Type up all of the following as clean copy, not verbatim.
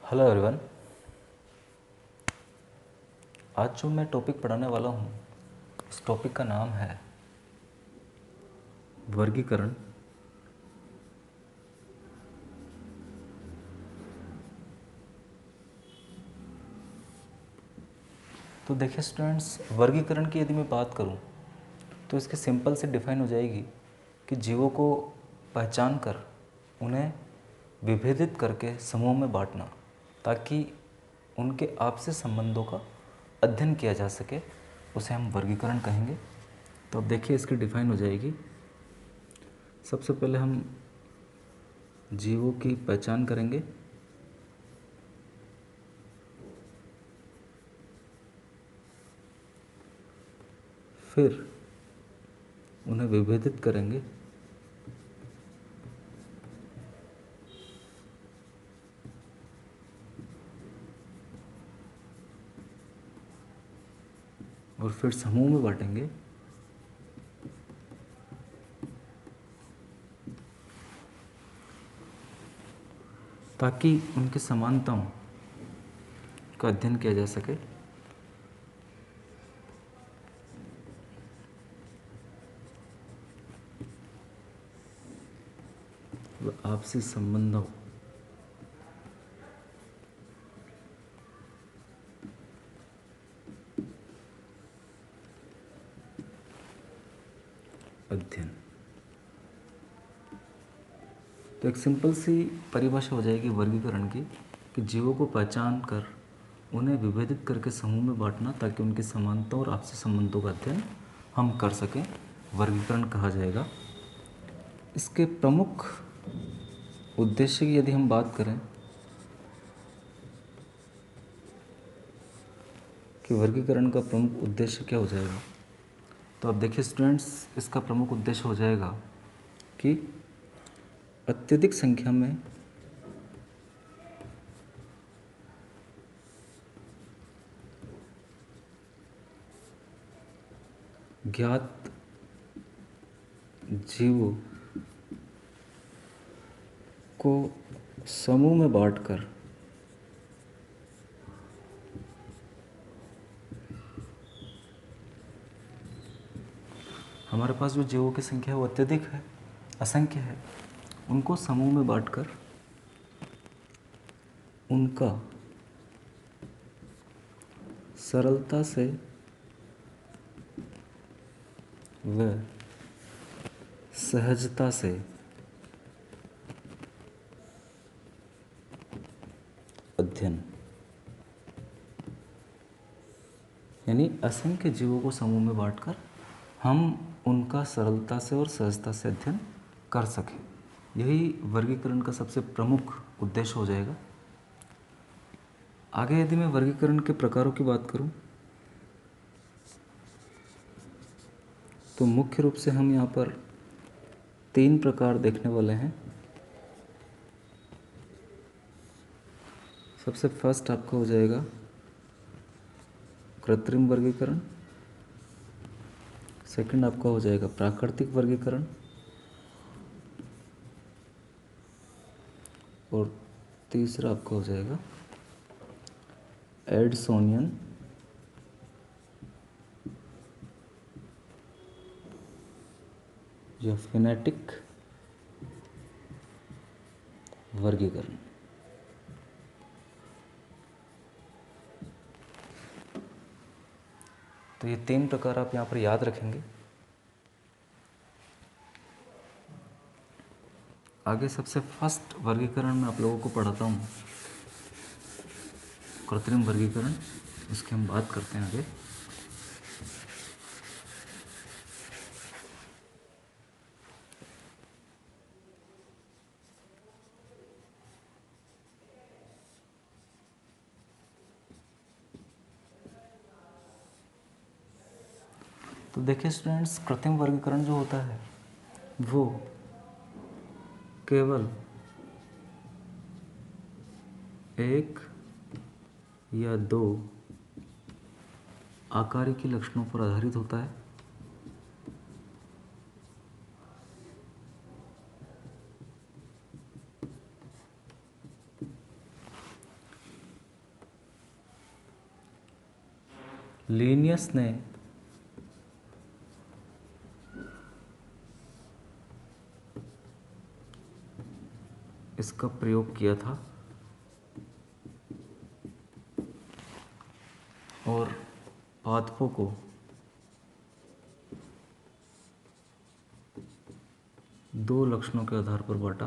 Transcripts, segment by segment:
Hello everyone. आज जो मैं टॉपिक पढ़ाने वाला हूँ उस टॉपिक का नाम है वर्गीकरण। तो देखिए स्टूडेंट्स, वर्गीकरण की यदि मैं बात करूँ तो इसके सिंपल से डिफाइन हो जाएगी कि जीवों को पहचान कर उन्हें विभेदित करके समूह में बांटना ताकि उनके आपसी संबंधों का अध्ययन किया जा सके, उसे हम वर्गीकरण कहेंगे। तो अब देखिए इसकी डिफाइन हो जाएगी। सबसे पहले हम जीवों की पहचान करेंगे। फिर उन्हें विभेदित करेंगे। और फिर समूह में बांटेंगे। ताकि उनकी समानताओं का अध्ययन किया जा सके। व आपसी संबंधों अध्ययन। तो एक सिंपल सी परिभाषा हो जाएगी वर्गीकरण की कि जीवों को पहचान कर उन्हें विभेदित करके समूह में बांटना ताकि उनकी समानता और आपसी संबंधों का अध्ययन हम कर सकें, वर्गीकरण कहा जाएगा। इसके प्रमुख उद्देश्य की यदि हम बात करें कि वर्गीकरण का प्रमुख उद्देश्य क्या हो जाएगा, तो अब देखिए स्टूडेंट्स, इसका प्रमुख उद्देश्य हो जाएगा कि अत्यधिक संख्या में ज्ञात जीवों को समूह में बांटकर हमारे पास जो जीवों की संख्या है वो अत्यधिक है, असंख्य है, उनको समूह में बांटकर उनका सरलता से व सहजता से अध्ययन, यानी असंख्य जीवों को समूह में बांटकर हम उनका सरलता से और सहजता से अध्ययन कर सकें, यही वर्गीकरण का सबसे प्रमुख उद्देश्य हो जाएगा। आगे यदि मैं वर्गीकरण के प्रकारों की बात करूं तो मुख्य रूप से हम यहाँ पर 3 प्रकार देखने वाले हैं। सबसे फर्स्ट आपका हो जाएगा कृत्रिम वर्गीकरण, सेकंड आपका हो जाएगा प्राकृतिक वर्गीकरण और तीसरा आपका हो जाएगा एडसोनियन या फिनेटिक वर्गीकरण। तो ये 3 प्रकार आप यहाँ पर याद रखेंगे। आगे सबसे फर्स्ट वर्गीकरण मैं आप लोगों को पढ़ाता हूँ, कृत्रिम वर्गीकरण, इसकी हम बात करते हैं आगे। तो देखिए स्टूडेंट्स, कृत्रिम वर्गीकरण जो होता है वो केवल एक या 2 आकारिकी लक्षणों पर आधारित होता है। लीनियस ने इसका प्रयोग किया था और पादपों को दो लक्षणों के आधार पर बांटा।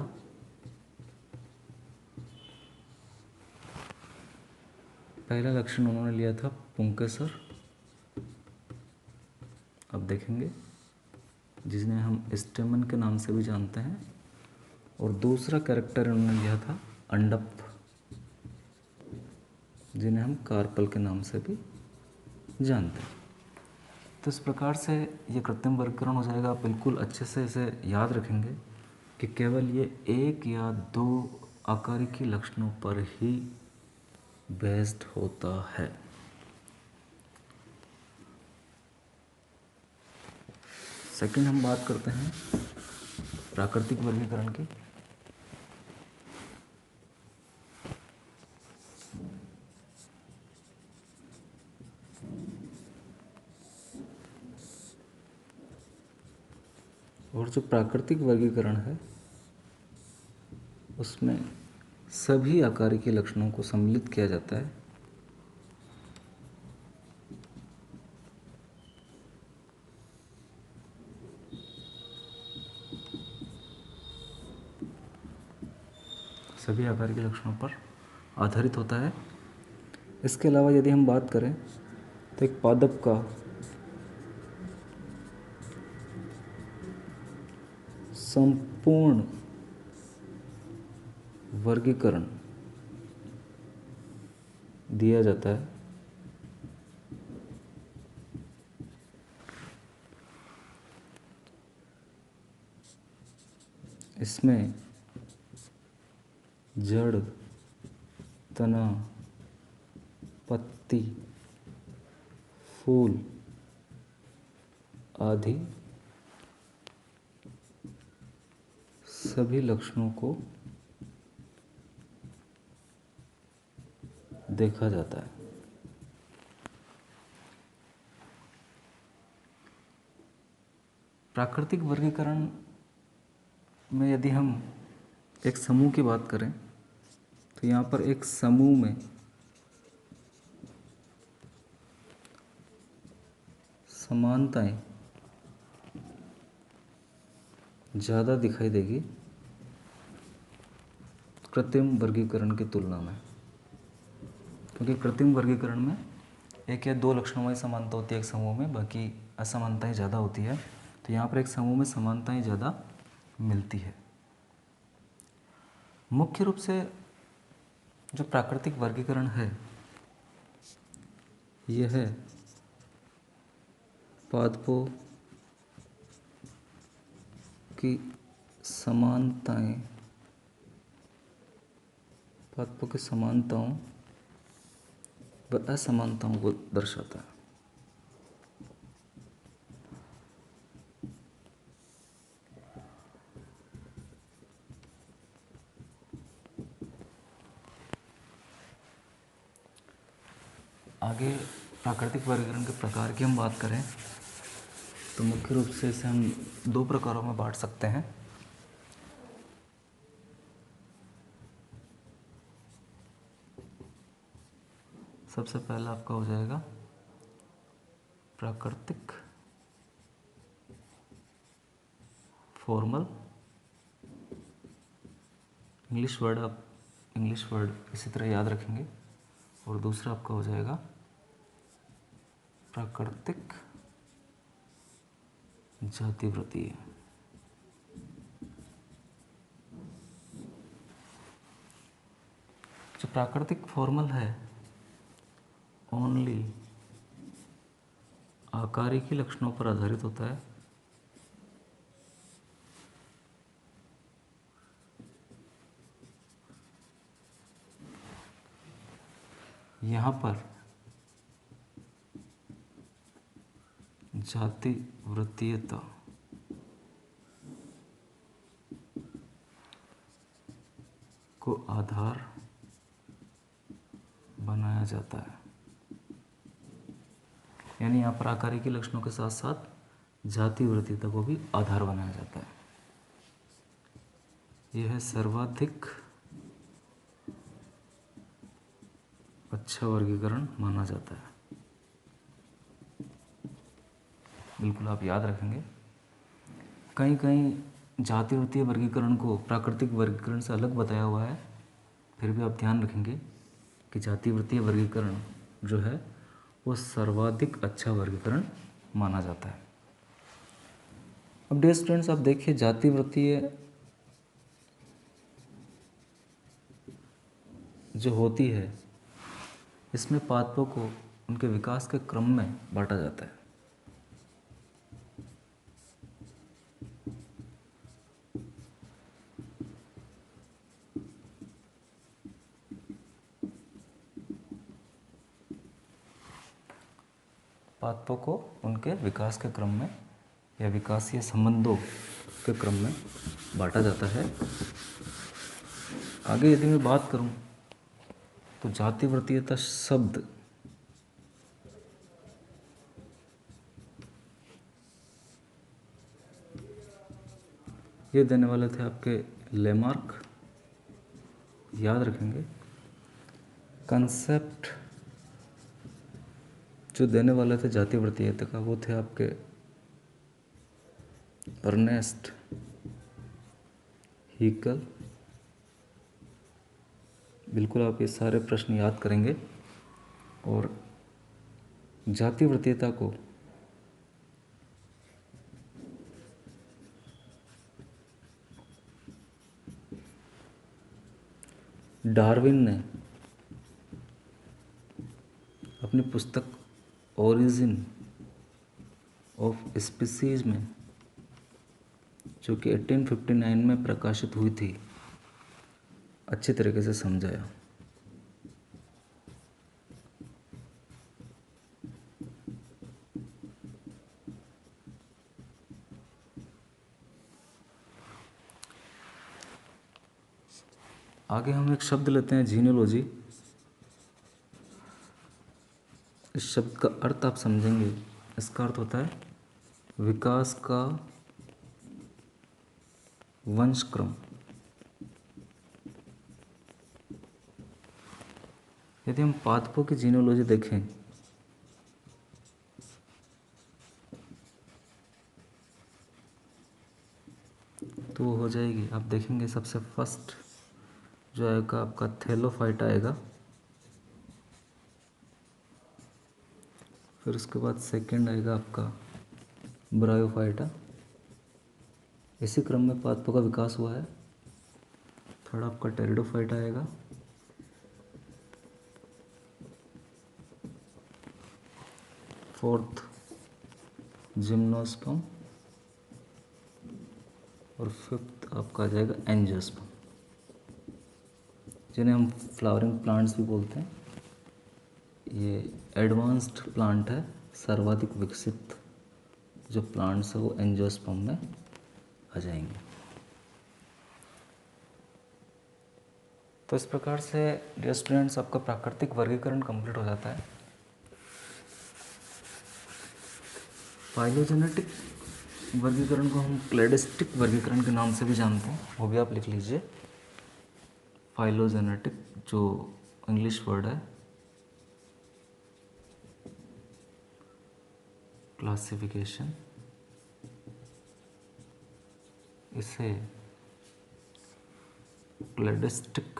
पहला लक्षण उन्होंने लिया था पुंकेसर, अब देखेंगे, जिन्हें हम स्टेमन के नाम से भी जानते हैं, और दूसरा कैरेक्टर उन्होंने लिया था अंडप, जिन्हें हम कार्पल के नाम से भी जानते हैं। तो इस प्रकार से ये कृत्रिम वर्गीकरण हो जाएगा। आप बिल्कुल अच्छे से इसे याद रखेंगे कि केवल ये एक या दो आकारिकी लक्षणों पर ही बेस्ड होता है। सेकंड हम बात करते हैं प्राकृतिक वर्गीकरण की। और जो प्राकृतिक वर्गीकरण है उसमें सभी आकारिकी लक्षणों को सम्मिलित किया जाता है। सभी आकारिकी लक्षणों पर आधारित होता है। इसके अलावा यदि हम बात करें तो एक पादप का संपूर्ण वर्गीकरण दिया जाता है इसमें जड़, तना, पत्ती, फूल आदि सभी लक्षणों को देखा जाता है। प्राकृतिक वर्गीकरण में यदि हम एक समूह की बात करें तो यहाँ पर एक समूह में समानताएं ज़्यादा दिखाई देगी कृत्रिम वर्गीकरण की तुलना में, क्योंकि कृत्रिम वर्गीकरण में एक या दो लक्षणों में समानता होती है एक समूह में, बाकी असमानताएं ज़्यादा होती है। तो यहाँ पर एक समूह में समानताएं ज़्यादा मिलती है। मुख्य रूप से जो प्राकृतिक वर्गीकरण है यह है पादपों की समानताएं, पादपों की समानताओं व असमानताओं को दर्शाता है। आगे प्राकृतिक वर्गीकरण के प्रकार की हम बात करें तो मुख्य रूप से इसे हम दो प्रकारों में बांट सकते हैं। सबसे पहला आपका हो जाएगा प्राकृतिक फॉर्मल, इंग्लिश वर्ड, आप इंग्लिश वर्ड इसी तरह याद रखेंगे। और दूसरा आपका हो जाएगा प्राकृतिक जातिवृत्तीय। जो प्राकृतिक फॉर्मल है ओनली आकारिकी लक्षणों पर आधारित होता है। यहाँ पर जाति वृत्तीयता को आधार बनाया जाता है। यानी यहाँ पर आकारिकी लक्षणों के साथ साथ जाति वृत्तीयता को भी आधार बनाया जाता है। यह सर्वाधिक अच्छा वर्गीकरण माना जाता है। बिल्कुल आप याद रखेंगे। कहीं कहीं जाति वृत्तीय वर्गीकरण को प्राकृतिक वर्गीकरण से अलग बताया हुआ है, फिर भी आप ध्यान रखेंगे कि जाति वृत्तीय वर्गीकरण जो है वो सर्वाधिक अच्छा वर्गीकरण माना जाता है। अब डियर स्टूडेंट्स, आप देखिए जाति वृत्तीय जो होती है इसमें पात्रों को उनके विकास के क्रम में बांटा जाता है। पात्रों को उनके विकास के क्रम में या विकासीय संबंधों के क्रम में बांटा जाता है। आगे यदि मैं बात करूं तो जाति वृत्तीयता शब्द ये देने वाले थे आपके लेमार्क, याद रखेंगे। कंसेप्ट जो देने वाले थे जाति वृत्तीयता का वो थे आपके अर्नेस्ट हीकल। बिल्कुल आप ये सारे प्रश्न याद करेंगे और जाति वृत्तीयता को डार्विन ने अपनी पुस्तक ओरिजिन ऑफ स्पीसीज में, जो कि 1859 में प्रकाशित हुई थी, अच्छी तरीके से समझाया। आगे हम एक शब्द लेते हैं जीनियोलॉजी। इस शब्द का अर्थ आप समझेंगे। इसका अर्थ होता है विकास का वंशक्रम। यदि हम पादपों की जीनियोलॉजी देखें तो वो हो जाएगी, आप देखेंगे सबसे फर्स्ट जो आएगा आपका थैलोफाइटा आएगा, फिर उसके बाद सेकंड आएगा आपका ब्रायोफाइटा। इसी क्रम में पादपों का विकास हुआ है। थर्ड आपका टेरिडोफाइटा आएगा, फोर्थ जिम्नोस्पर्म और फिफ्थ आपका आ जाएगा एंजियोस्पर्म, जिन्हें हम फ्लावरिंग प्लांट्स भी बोलते हैं। ये एडवांस्ड प्लांट है, सर्वाधिक विकसित जो प्लांट्स है वो एंजियोस्पर्म में आ जाएंगे। तो इस प्रकार से डियर स्टूडेंट्स आपका प्राकृतिक वर्गीकरण कंप्लीट हो जाता है। फाइलोजेनेटिक वर्गीकरण को हम क्लैडिस्टिक वर्गीकरण के नाम से भी जानते हैं, वो भी आप लिख लीजिए। फाइलोजेनेटिक जो इंग्लिश वर्ड है, क्लासिफिकेशन, इसे क्लैडिस्टिक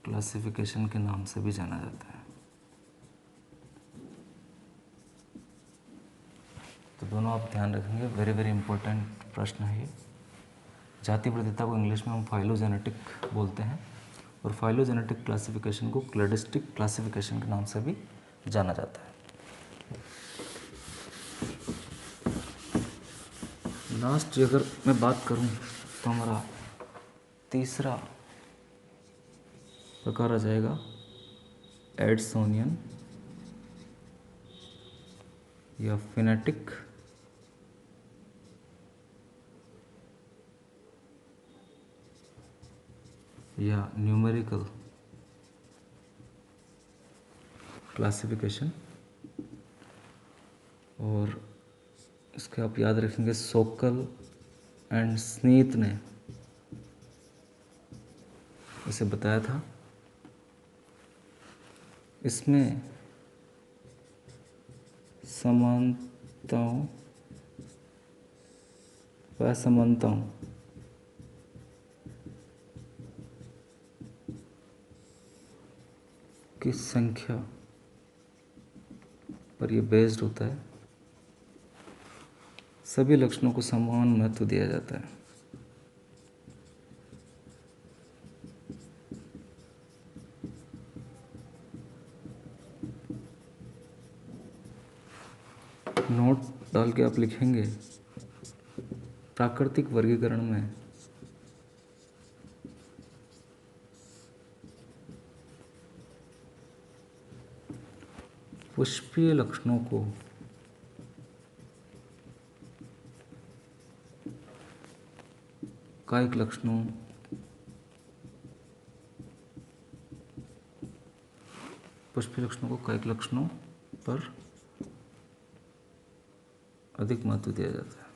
क्लासिफिकेशन के नाम से भी जाना जाता है। तो दोनों आप ध्यान रखेंगे, वेरी वेरी इंपॉर्टेंट प्रश्न है ये। जाति वृत्तीयता को इंग्लिश में हम फाइलोजेनेटिक बोलते हैं और फाइलोजेनेटिक क्लासिफिकेशन को क्लैडिस्टिक क्लासिफिकेशन के नाम से भी जाना जाता है। लास्ट अगर मैं बात करूं तो हमारा तीसरा प्रकार आ जाएगा एडसोनियन या फिनेटिक या न्यूमेरिकल क्लासिफिकेशन, और इसके आप याद रखेंगे सोकल एंड स्नीथ ने इसे बताया था। इसमें समानताओं व असमानताओं की संख्या पर यह बेस्ड होता है। सभी लक्षणों को समान महत्व दिया जाता है। नोट डाल के आप लिखेंगे, प्राकृतिक वर्गीकरण में पुष्पीय लक्षणों को कायिक लक्षणों को कायिक लक्षणों पर अधिक महत्व दिया जाता है।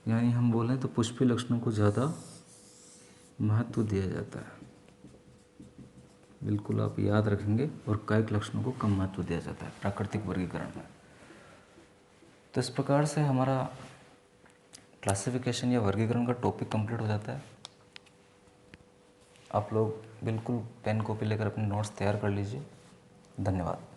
यानी हम बोलें तो पुष्पीय लक्षणों को ज़्यादा महत्व दिया जाता है, बिल्कुल आप याद रखेंगे, और कायिक लक्षणों को कम महत्व दिया जाता है प्राकृतिक वर्गीकरण में। तो इस प्रकार से हमारा क्लासिफिकेशन या वर्गीकरण का टॉपिक कंप्लीट हो जाता है। आप लोग बिल्कुल पेन कॉपी लेकर अपने नोट्स तैयार कर लीजिए। धन्यवाद।